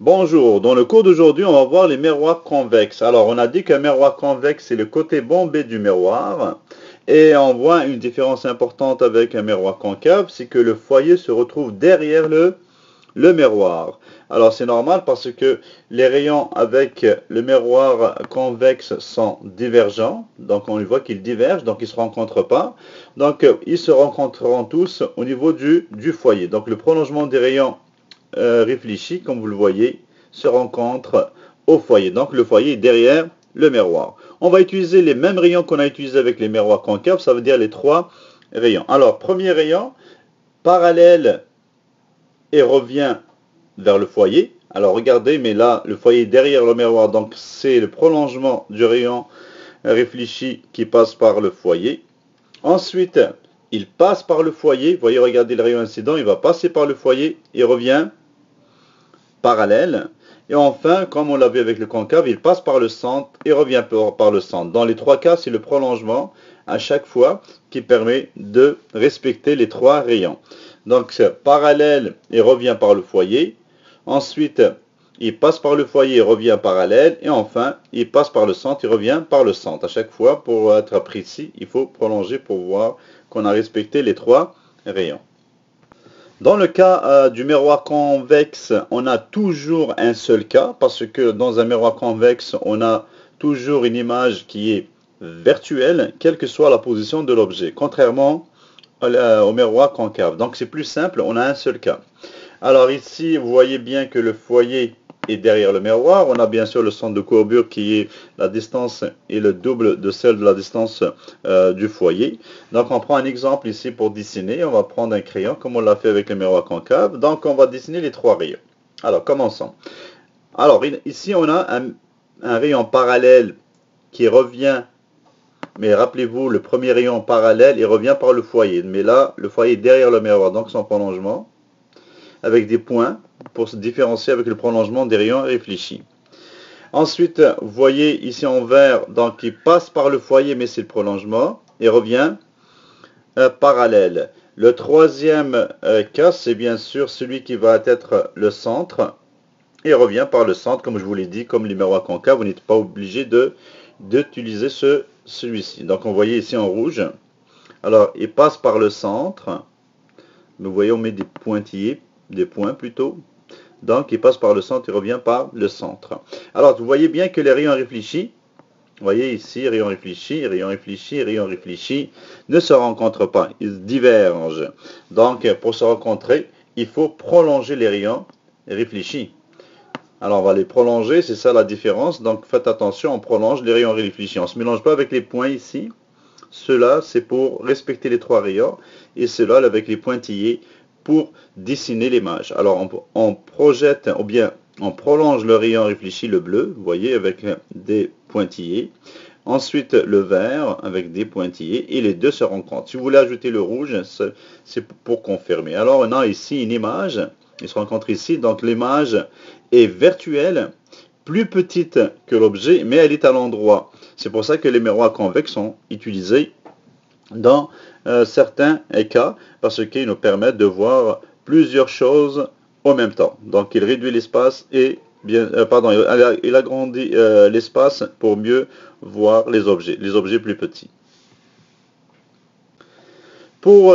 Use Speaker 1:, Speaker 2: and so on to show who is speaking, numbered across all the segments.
Speaker 1: Bonjour, dans le cours d'aujourd'hui, on va voir les miroirs convexes. Alors, on a dit qu'un miroir convexe, c'est le côté bombé du miroir. Et on voit une différence importante avec un miroir concave, c'est que le foyer se retrouve derrière le miroir. Alors, c'est normal parce que les rayons avec le miroir convexe sont divergents. Donc, on voit qu'ils divergent, donc ils ne se rencontrent pas. Donc, ils se rencontreront tous au niveau du foyer. Donc, le prolongement des rayons réfléchi, comme vous le voyez, se rencontre au foyer. Donc le foyer est derrière le miroir. On va utiliser les mêmes rayons qu'on a utilisés avec les miroirs concaves, ça veut dire les trois rayons. Alors, premier rayon, parallèle et revient vers le foyer. Alors regardez, mais là, le foyer est derrière le miroir, donc c'est le prolongement du rayon réfléchi qui passe par le foyer. Ensuite, il passe par le foyer. Vous voyez, regardez le rayon incident, il va passer par le foyer et revient parallèle. Et enfin, comme on l'a vu avec le concave, il passe par le centre et revient par le centre. Dans les trois cas, c'est le prolongement à chaque fois qui permet de respecter les trois rayons. Donc, parallèle et revient par le foyer. Ensuite, il passe par le foyer et revient parallèle. Et enfin, il passe par le centre et revient par le centre. À chaque fois, pour être précis, il faut prolonger pour voir qu'on a respecté les trois rayons. Dans le cas du miroir convexe, on a toujours un seul cas, parce que dans un miroir convexe, on a toujours une image qui est virtuelle, quelle que soit la position de l'objet, contrairement au miroir concave. Donc c'est plus simple, on a un seul cas. Alors ici, vous voyez bien que le foyer est derrière le miroir. On a bien sûr le centre de courbure qui est la distance et le double de celle de la distance du foyer. Donc on prend un exemple ici pour dessiner. On va prendre un crayon comme on l'a fait avec le miroir concave. Donc on va dessiner les trois rayons. Alors commençons. Alors ici on a un rayon parallèle qui revient. Mais rappelez-vous, le premier rayon parallèle, il revient par le foyer. Mais là, le foyer est derrière le miroir, donc son prolongement, avec des points pour se différencier avec le prolongement des rayons réfléchis. Ensuite, vous voyez ici en vert, donc il passe par le foyer, mais c'est le prolongement, et revient parallèle. Le troisième cas, c'est bien sûr celui qui va être le centre, et revient par le centre, comme je vous l'ai dit, comme les miroirs concaves, vous n'êtes pas obligé d'utiliser celui-ci. Donc on voyait ici en rouge. Alors, il passe par le centre. Vous voyez, on met des pointillés, des points plutôt. Donc, il passe par le centre et revient par le centre. Alors, vous voyez bien que les rayons réfléchis, vous voyez ici, rayon réfléchi, rayon réfléchi, rayon réfléchi, ne se rencontrent pas, ils divergent. Donc, pour se rencontrer, il faut prolonger les rayons réfléchis. Alors, on va les prolonger, c'est ça la différence. Donc, faites attention, on prolonge les rayons réfléchis. On ne se mélange pas avec les points ici. Cela, c'est pour respecter les trois rayons. Et cela, avec les pointillés, pour dessiner l'image. Alors, on projette, ou bien, on prolonge le rayon réfléchi, le bleu, vous voyez, avec des pointillés. Ensuite, le vert, avec des pointillés. Et les deux se rencontrent. Si vous voulez ajouter le rouge, c'est pour confirmer. Alors, on a ici une image. Ils se rencontrent ici. Donc, l'image est virtuelle, plus petite que l'objet, mais elle est à l'endroit. C'est pour ça que les miroirs convexes sont utilisés dans certains cas, parce qu'ils nous permettent de voir plusieurs choses en même temps. Donc il réduit l'espace et il agrandit l'espace pour mieux voir les objets plus petits. Pour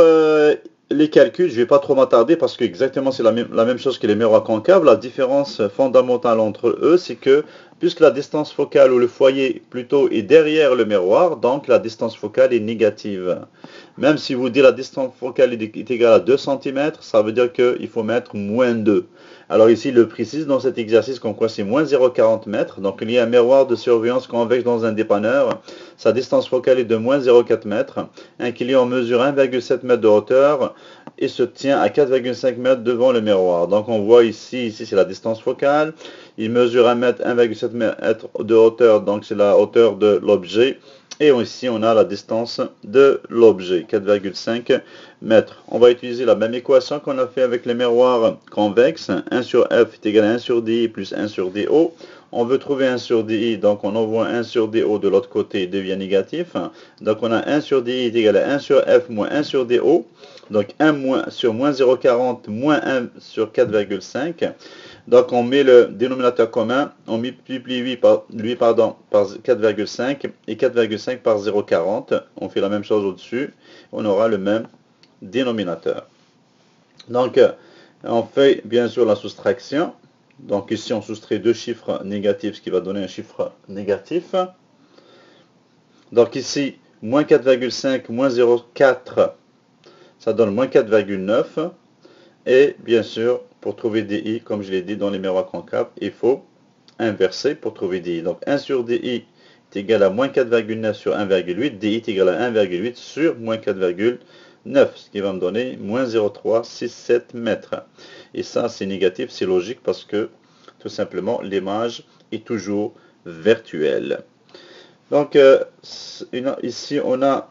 Speaker 1: les calculs, je ne vais pas trop m'attarder parce que exactement c'est la même chose que les miroirs concaves. La différence fondamentale entre eux, c'est que puisque la distance focale ou le foyer plutôt est derrière le miroir, donc la distance focale est négative. Même si vous dites la distance focale est égale à 2 cm, ça veut dire qu'il faut mettre moins 2. Alors ici, il le précise dans cet exercice comme quoi c'est moins 0,40 m. Donc il y a un miroir de surveillance convexe dans un dépanneur. Sa distance focale est de moins 0,4 m. Un client mesure 1,7 m de hauteur et se tient à 4,5 m devant le miroir. Donc on voit ici c'est la distance focale. Il mesure 1 m, 1,7 m de hauteur, donc c'est la hauteur de l'objet. Et ici, on a la distance de l'objet, 4,5 mètres. On va utiliser la même équation qu'on a fait avec les miroirs convexes. 1 sur F est égal à 1 sur DI plus 1 sur DO. On veut trouver 1 sur DI, donc on envoie 1 sur DO de l'autre côté, il devient négatif. Donc on a 1 sur DI est égal à 1 sur F moins 1 sur DO. Donc 1 sur moins 0,40 moins 1 sur 4,5. Donc on met le dénominateur commun, on multiplie lui par 4,5 et 4,5 par 0,40. On fait la même chose au-dessus, on aura le même dénominateur. Donc on fait bien sûr la soustraction. Donc ici on soustrait deux chiffres négatifs, ce qui va donner un chiffre négatif. Donc ici, moins 4,5 moins 0,4, ça donne moins 4,9. Et bien sûr, pour trouver DI, comme je l'ai dit dans les miroirs concaves, il faut inverser pour trouver DI. Donc 1 sur DI est égal à moins 4,9 sur 1,8. DI est égal à 1,8 sur moins 4,9, ce qui va me donner moins 0,367 mètres. Et ça, c'est négatif, c'est logique parce que tout simplement, l'image est toujours virtuelle. Donc ici, on a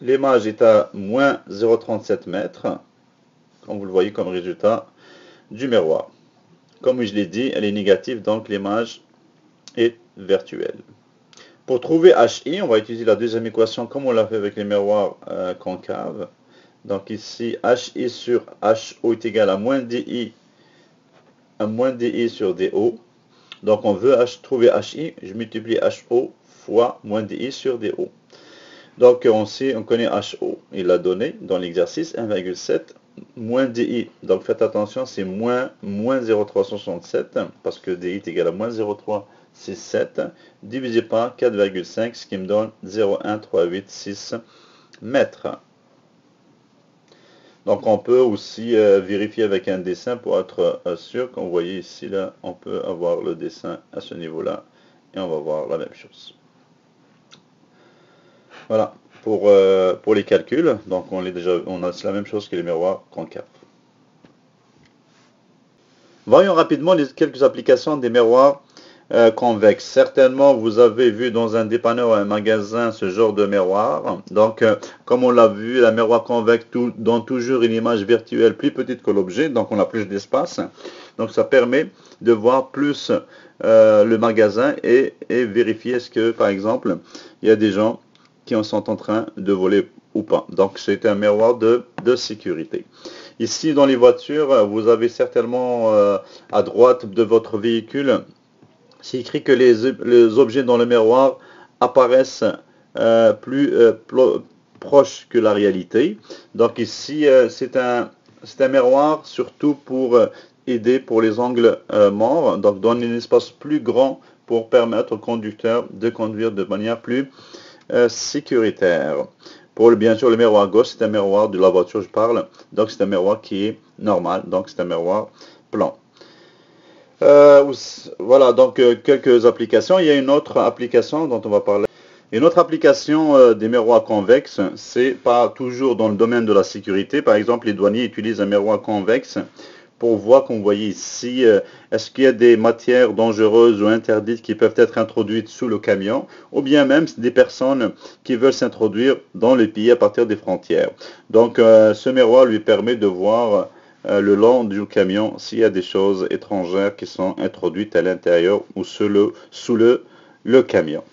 Speaker 1: l'image est à moins 0,37 mètres, comme vous le voyez comme résultat du miroir. Comme je l'ai dit, elle est négative, donc l'image est virtuelle. Pour trouver HI, on va utiliser la deuxième équation comme on l'a fait avec les miroirs concaves. Donc ici, HI sur HO est égal à moins DI sur DO. Donc on veut trouver HI, je multiplie HO fois moins DI sur DO. Donc on connaît HO, il l'a donné dans l'exercice 1,7 moins DI. Donc faites attention, c'est moins 0,367 parce que DI est égal à moins 0,367 divisé par 4,5, ce qui me donne 0,1386 mètres. Donc on peut aussi vérifier avec un dessin pour être sûr. Comme vous voyez ici, là, on peut avoir le dessin à ce niveau-là et on va voir la même chose. Voilà, pour les calculs, donc on a la même chose que les miroirs concaves. Voyons rapidement quelques applications des miroirs convexes. Certainement, vous avez vu dans un dépanneur ou un magasin ce genre de miroir. Donc, comme on l'a vu, la miroir convexe donne toujours une image virtuelle plus petite que l'objet, donc on a plus d'espace. Donc, ça permet de voir plus le magasin et vérifier est-ce que, par exemple, il y a des gens qui sont en train de voler ou pas. Donc c'est un miroir de sécurité. Ici dans les voitures, vous avez certainement à droite de votre véhicule, c'est écrit que les objets dans le miroir apparaissent plus proches que la réalité. Donc ici c'est un miroir surtout pour aider pour les angles morts, donc donner un espace plus grand pour permettre au conducteur de conduire de manière plus sécuritaire. Bien sûr, le miroir à gauche, c'est un miroir de la voiture, je parle. Donc, c'est un miroir qui est normal. Donc, c'est un miroir plan. Voilà, donc quelques applications. Il y a une autre application dont on va parler. Une autre application des miroirs convexes, c'est pas toujours dans le domaine de la sécurité. Par exemple, les douaniers utilisent un miroir convexe pour voir, comme vous voyez ici, est-ce qu'il y a des matières dangereuses ou interdites qui peuvent être introduites sous le camion, ou bien même des personnes qui veulent s'introduire dans le pays à partir des frontières. Donc ce miroir lui permet de voir le long du camion s'il y a des choses étrangères qui sont introduites à l'intérieur ou sous le camion.